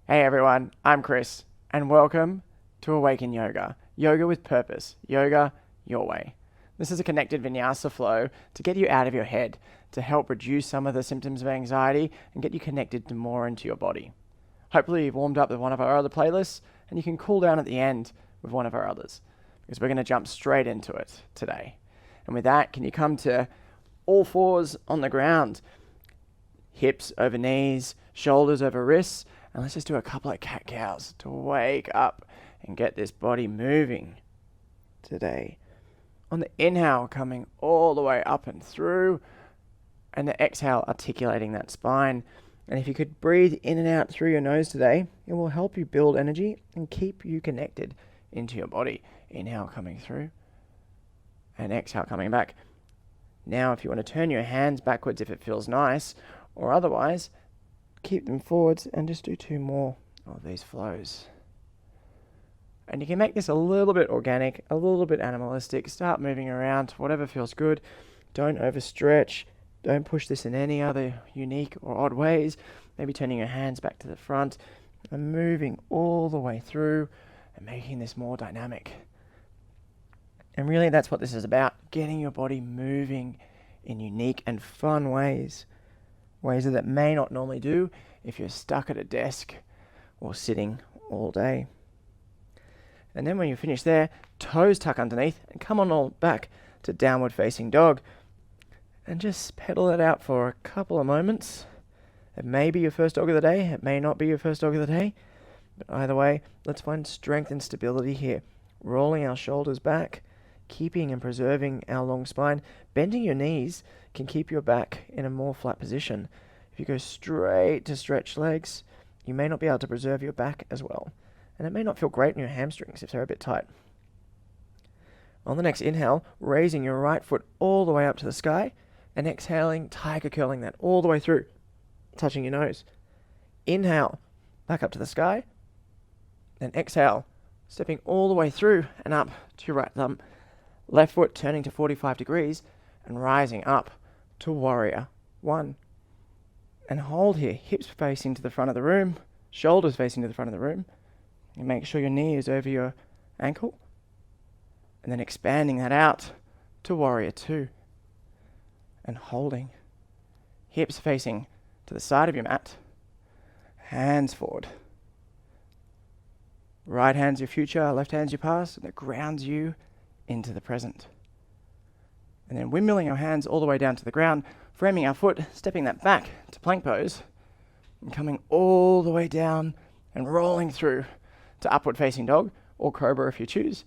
Hey everyone, I'm Chris, and welcome to Awaken Yoga. Yoga with purpose. Yoga your way. This is a connected vinyasa flow to get you out of your head, to help reduce some of the symptoms of anxiety and get you connected to more into your body. Hopefully you've warmed up with one of our other playlists and you can cool down at the end with one of our others, because we're going to jump straight into it today. And with that, can you come to all fours on the ground, hips over knees, shoulders over wrists, and let's just do a couple of cat-cows to wake up and get this body moving today. On the inhale, coming all the way up and through, and the exhale, articulating that spine. And if you could breathe in and out through your nose today, it will help you build energy and keep you connected into your body. Inhale coming through, and exhale coming back. Now, if you want to turn your hands backwards if it feels nice, or otherwise, keep them forwards and just do 2 more of these flows. And you can make this a little bit organic, a little bit animalistic. Start moving around, whatever feels good. Don't overstretch. Don't push this in any other unique or odd ways. Maybe turning your hands back to the front and moving all the way through and making this more dynamic. And really that's what this is about, getting your body moving in unique and fun ways. Ways that may not normally do if you're stuck at a desk or sitting all day. And then when you finish there, toes tuck underneath and come on all back to downward facing dog. And just pedal it out for a couple of moments. It may be your first dog of the day, it may not be your first dog of the day, but either way, let's find strength and stability here. Rolling our shoulders back, keeping and preserving our long spine. Bending your knees can keep your back in a more flat position. If you go straight to stretch legs, you may not be able to preserve your back as well. And it may not feel great in your hamstrings if they're a bit tight. On the next inhale, raising your right foot all the way up to the sky, and exhaling, tiger curling that all the way through, touching your nose. Inhale, back up to the sky, then exhale, stepping all the way through and up to your right thumb. Left foot turning to 45 degrees and rising up to warrior 1. And hold here, hips facing to the front of the room, shoulders facing to the front of the room. And make sure your knee is over your ankle. And then expanding that out to warrior 2. And holding, hips facing to the side of your mat, hands forward. Right hand's your future, left hand's your past, and it grounds you into the present. And then windmilling our hands all the way down to the ground, framing our foot, stepping that back to plank pose, and coming all the way down and rolling through to upward facing dog, or cobra if you choose,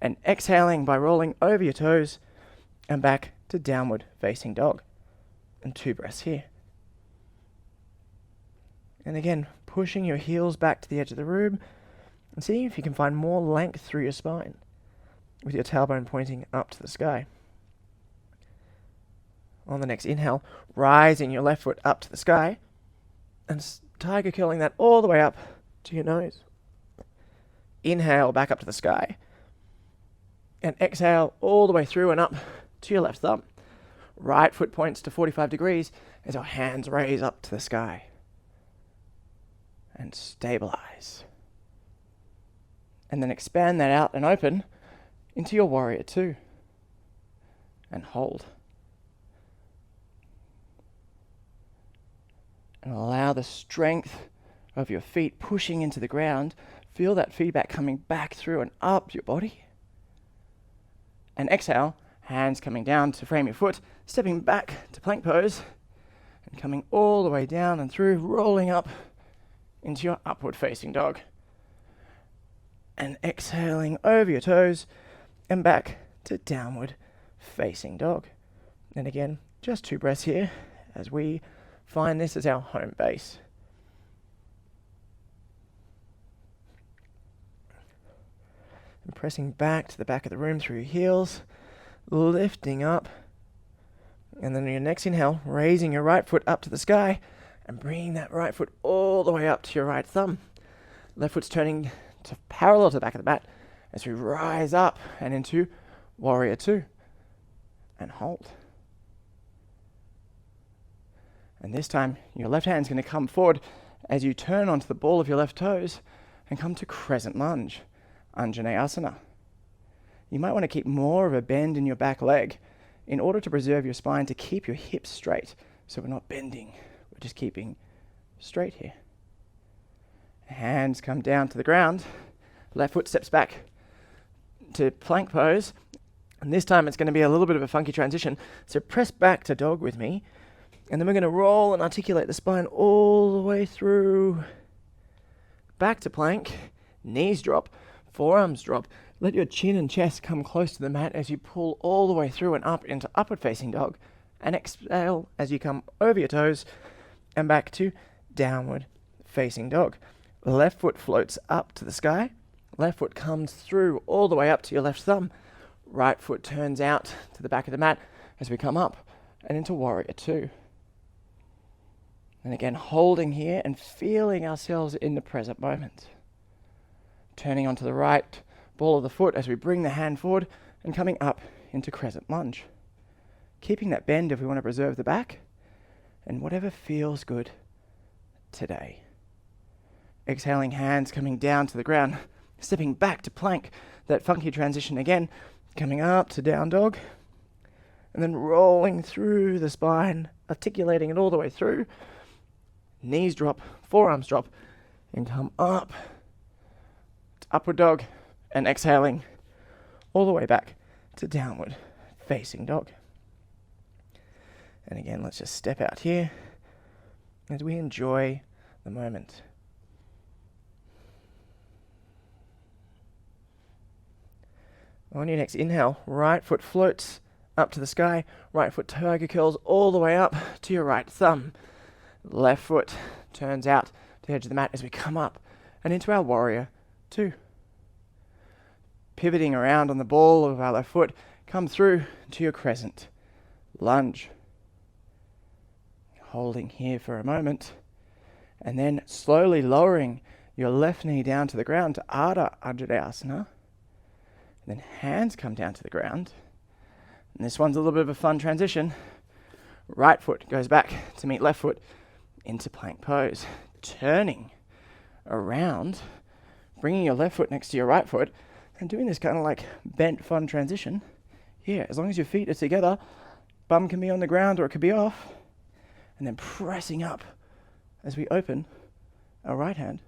and exhaling by rolling over your toes and back to downward facing dog. And 2 breaths here. And again, pushing your heels back to the edge of the room and seeing if you can find more length through your spine, with your tailbone pointing up to the sky. On the next inhale, rising your left foot up to the sky and tiger curling that all the way up to your nose. Inhale back up to the sky and exhale all the way through and up to your left thumb. Right foot points to 45 degrees as our hands raise up to the sky. And stabilize. And then expand that out and open into your warrior 2. And hold. And allow the strength of your feet pushing into the ground. Feel that feedback coming back through and up your body. And exhale, hands coming down to frame your foot, stepping back to plank pose, and coming all the way down and through, rolling up into your upward facing dog. And exhaling over your toes and back to downward facing dog. And again, just 2 breaths here as we find this as our home base. And pressing back to the back of the room through your heels, lifting up. And then on your next inhale, raising your right foot up to the sky and bringing that right foot all the way up to your right thumb. Left foot's turning to parallel to the back of the mat as we rise up and into warrior 2. And hold. And this time, your left hand's going to come forward as you turn onto the ball of your left toes and come to crescent lunge, Anjaneyasana. You might want to keep more of a bend in your back leg in order to preserve your spine, to keep your hips straight. So we're not bending, we're just keeping straight here. Hands come down to the ground, left foot steps back to plank pose, and this time it's going to be a little bit of a funky transition. So press back to dog with me, and then we're going to roll and articulate the spine all the way through. Back to plank, knees drop, forearms drop. Let your chin and chest come close to the mat as you pull all the way through and up into upward facing dog. And exhale as you come over your toes and back to downward facing dog. Left foot floats up to the sky. Left foot comes through all the way up to your left thumb. Right foot turns out to the back of the mat as we come up and into warrior two. And again, holding here and feeling ourselves in the present moment. Turning onto the right ball of the foot as we bring the hand forward and coming up into crescent lunge. Keeping that bend if we want to preserve the back, and whatever feels good today. Exhaling, hands coming down to the ground, stepping back to plank, that funky transition again, coming up to down dog, and then rolling through the spine, articulating it all the way through. Knees drop, forearms drop, and come up to upward dog, and exhaling all the way back to downward facing dog. And again, let's just step out here as we enjoy the moment. On your next inhale, right foot floats up to the sky, right foot tiger curls all the way up to your right thumb. Left foot turns out to the edge of the mat as we come up and into our warrior two. Pivoting around on the ball of our left foot, come through to your crescent lunge. Holding here for a moment, and then slowly lowering your left knee down to the ground to Ardha Anjaneyasana. Then hands come down to the ground. And this one's a little bit of a fun transition. Right foot goes back to meet left foot into plank pose. Turning around, bringing your left foot next to your right foot, and doing this kind of like bent fun transition. Here, as long as your feet are together, bum can be on the ground or it could be off. And then pressing up as we open our right hand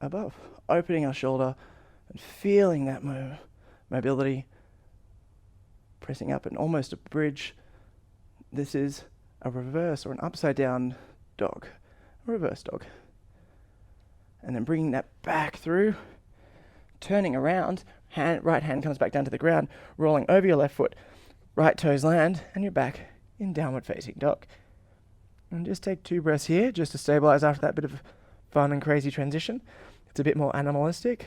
above, opening our shoulder and feeling that mobility, pressing up and almost a bridge. This is a reverse or an upside down dog, a reverse dog. And then bringing that back through, turning around, right hand comes back down to the ground, rolling over your left foot, right toes land, and you're back in downward facing dog. And just take 2 breaths here just to stabilize after that bit of fun and crazy transition. It's a bit more animalistic,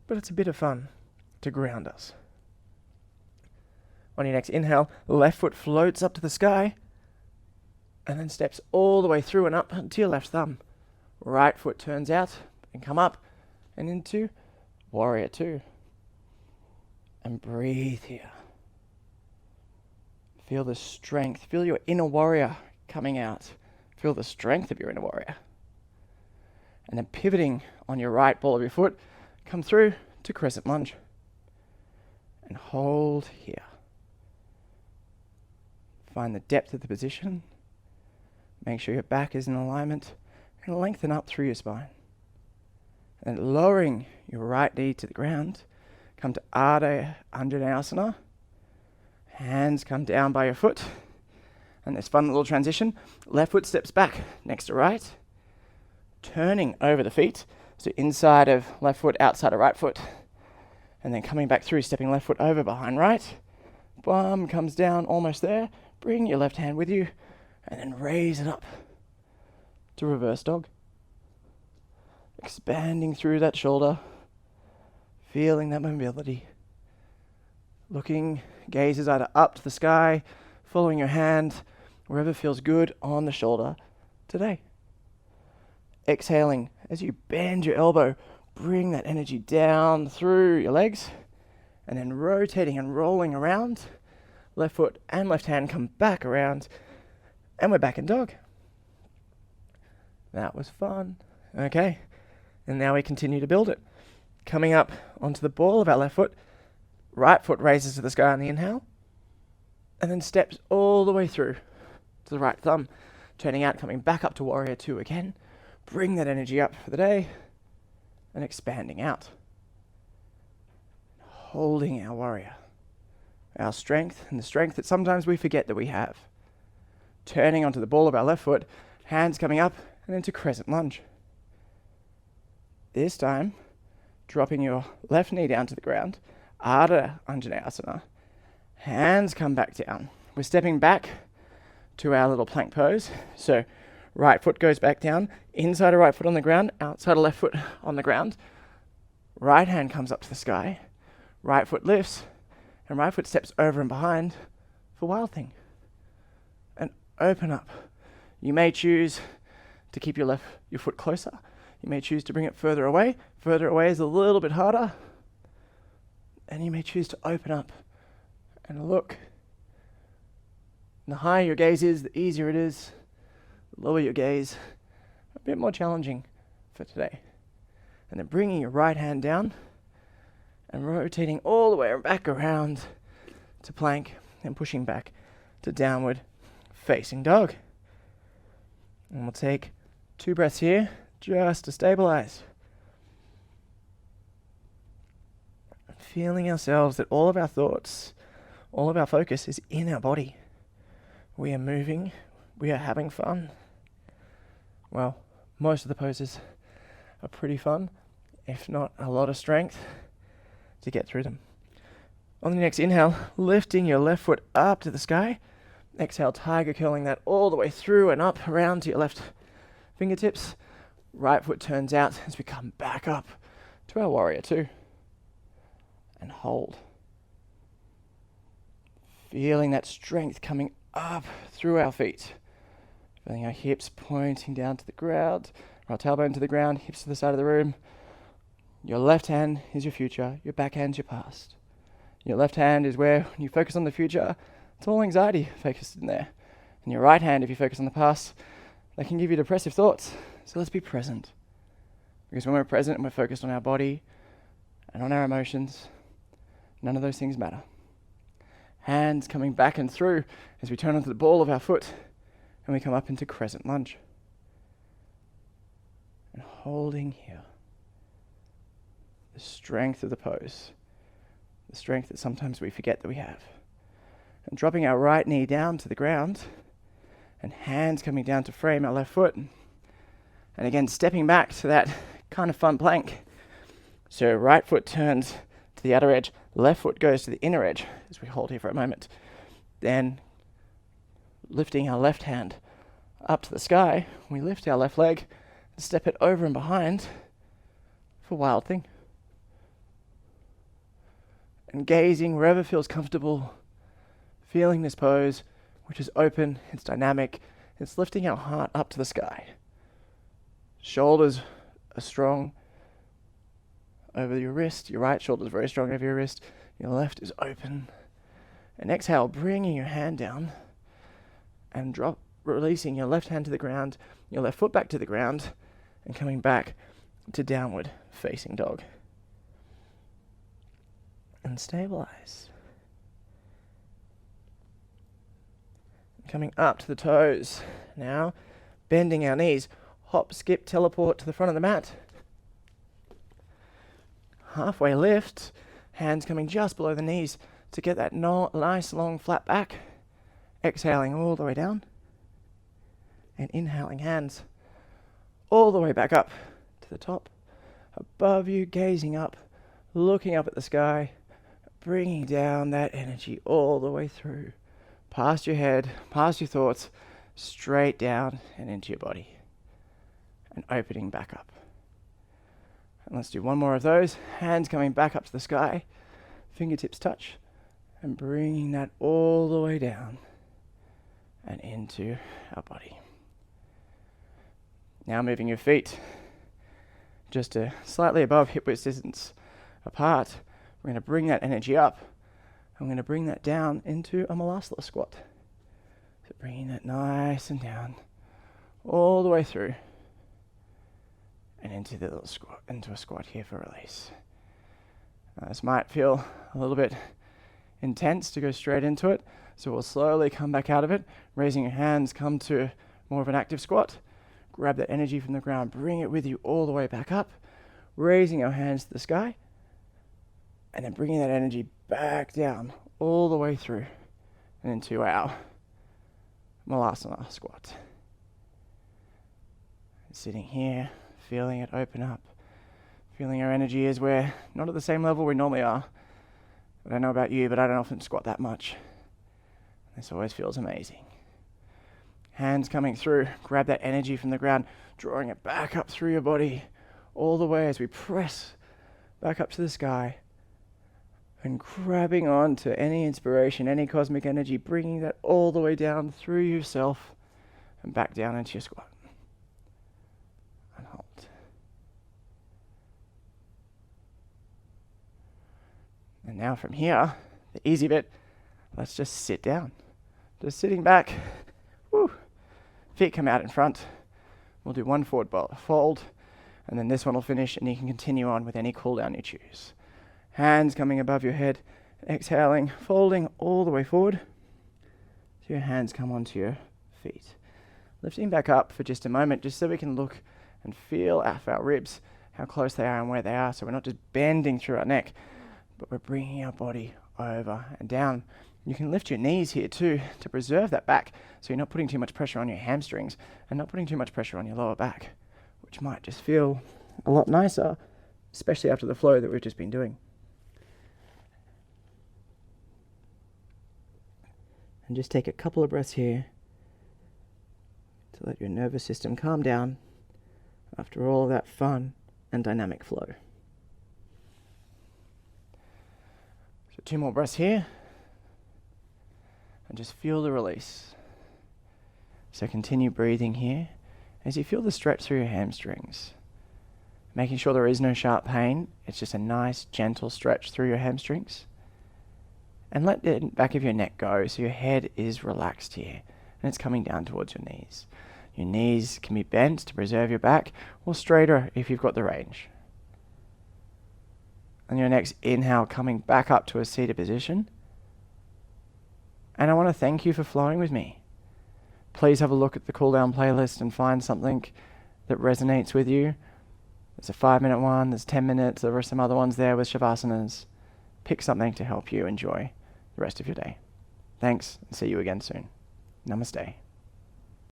but it's a bit of fun to ground us. On your next inhale, left foot floats up to the sky and then steps all the way through and up to your left thumb. Right foot turns out and come up and into warrior two. And breathe here. Feel the strength. Feel your inner warrior coming out. Feel the strength of your inner warrior. And then pivoting on your right ball of your foot, come through to crescent lunge. And hold here. Find the depth of the position. Make sure your back is in alignment and lengthen up through your spine. And lowering your right knee to the ground, come to Ardha Anjaneyasana. Hands come down by your foot. And this fun little transition. Left foot steps back next to right. Turning over the feet. So inside of left foot, outside of right foot. And then coming back through, stepping left foot over behind right. Bum comes down almost there. Bring your left hand with you. And then raise it up to reverse dog. Expanding through that shoulder. Feeling that mobility. Looking, gazes either up to the sky, following your hand, wherever feels good on the shoulder today. Exhaling as you bend your elbow, bring that energy down through your legs, and then rotating and rolling around. Left foot and left hand come back around, and we're back in dog. That was fun. Okay, and now we continue to build it. Coming up onto the ball of our left foot, right foot raises to the sky on the inhale, and then steps all the way through to the right thumb, turning out, coming back up to warrior two again. Bring that energy up for the day, and expanding out. Holding our warrior, our strength, and the strength that sometimes we forget that we have. Turning onto the ball of our left foot, hands coming up and into crescent lunge. This time, dropping your left knee down to the ground, Ardha Anjaneyasana. Hands come back down. We're stepping back to our little plank pose. So right foot goes back down, inside of right foot on the ground, outside of left foot on the ground. Right hand comes up to the sky. Right foot lifts, and right foot steps over and behind for Wild Thing. And open up. You may choose to keep your foot closer. You may choose to bring it further away. Further away is a little bit harder. And you may choose to open up and look. And the higher your gaze is, the easier it is. The lower your gaze, a bit more challenging for today. And then bringing your right hand down and rotating all the way back around to plank and pushing back to downward facing dog. And we'll take 2 breaths here just to stabilize. Feeling ourselves that all of our thoughts, all of our focus is in our body. We are moving, we are having fun. Well, most of the poses are pretty fun, if not a lot of strength to get through them. On the next inhale, lifting your left foot up to the sky. Exhale, tiger curling that all the way through and up around to your left fingertips. Right foot turns out as we come back up to our warrior two. And hold. Feeling that strength coming up through our feet. Feeling our hips pointing down to the ground, our tailbone to the ground, hips to the side of the room. Your left hand is your future, your back hand's your past. Your left hand is where, when you focus on the future, it's all anxiety focused in there. And your right hand, if you focus on the past, that can give you depressive thoughts. So let's be present. Because when we're present and we're focused on our body and on our emotions, none of those things matter. Hands coming back and through as we turn onto the ball of our foot and we come up into crescent lunge. And holding here. The strength of the pose. The strength that sometimes we forget that we have. And dropping our right knee down to the ground and hands coming down to frame our left foot. And again, stepping back to that kind of fun plank. So right foot turns to the outer edge, left foot goes to the inner edge as we hold here for a moment. Then lifting our left hand up to the sky, we lift our left leg and step it over and behind for Wild Thing. And gazing wherever feels comfortable, feeling this pose, which is open, it's dynamic, it's lifting our heart up to the sky. Shoulders are strong over your wrist. Your right shoulder is very strong over your wrist. Your left is open. And exhale, bringing your hand down and drop, releasing your left hand to the ground, your left foot back to the ground, and coming back to downward facing dog. And stabilize. Coming up to the toes. Now, bending our knees. Hop, skip, teleport to the front of the mat. Halfway lift. Hands coming just below the knees to get that nice long flat back. Exhaling all the way down. And inhaling hands all the way back up to the top. Above you, gazing up, looking up at the sky. Bringing down that energy all the way through. Past your head, past your thoughts, straight down and into your body. And opening back up. And let's do one more of those. Hands coming back up to the sky. Fingertips touch. And bringing that all the way down and into our body. Now moving your feet just slightly above hip width distance apart. We're going to bring that energy up. I'm going to bring that down into a Malasana squat. So bringing that nice and down all the way through. into the little squat, into a squat here for release. This might feel a little bit intense to go straight into it, so we'll slowly come back out of it, raising your hands, come to more of an active squat. Grab that energy from the ground, bring it with you all the way back up, raising our hands to the sky, and then bringing that energy back down all the way through and into our Malasana squat. Sitting here, feeling it open up, feeling our energy as we're not at the same level we normally are. I don't know about you, but I don't often squat that much. This always feels amazing. Hands coming through, grab that energy from the ground, drawing it back up through your body, all the way as we press back up to the sky, and grabbing on to any inspiration, any cosmic energy, bringing that all the way down through yourself and back down into your squat. And hold. And now from here, the easy bit, let's just sit down. Just sitting back. Woo. Feet come out in front. We'll do one forward fold, and then this one will finish, and you can continue on with any cool down you choose. Hands coming above your head, exhaling, folding all the way forward. So your hands come onto your feet. Lifting back up for just a moment, just so we can look and feel our ribs, how close they are and where they are, so we're not just bending through our neck, but we're bringing our body over and down. You can lift your knees here too to preserve that back, so you're not putting too much pressure on your hamstrings and not putting too much pressure on your lower back, which might just feel a lot nicer, especially after the flow that we've just been doing. And just take a couple of breaths here to let your nervous system calm down after all of that fun and dynamic flow. So 2 more breaths here. And just feel the release. So continue breathing here as you feel the stretch through your hamstrings. Making sure there is no sharp pain. It's just a nice, gentle stretch through your hamstrings. And let the back of your neck go so your head is relaxed here and it's coming down towards your knees. Your knees can be bent to preserve your back or straighter if you've got the range. And your next inhale, coming back up to a seated position. And I want to thank you for flowing with me. Please have a look at the cool down playlist and find something that resonates with you. There's a 5-minute one, there's 10 minutes, there are some other ones there with Shavasanas. Pick something to help you enjoy the rest of your day. Thanks, and see you again soon. Namaste.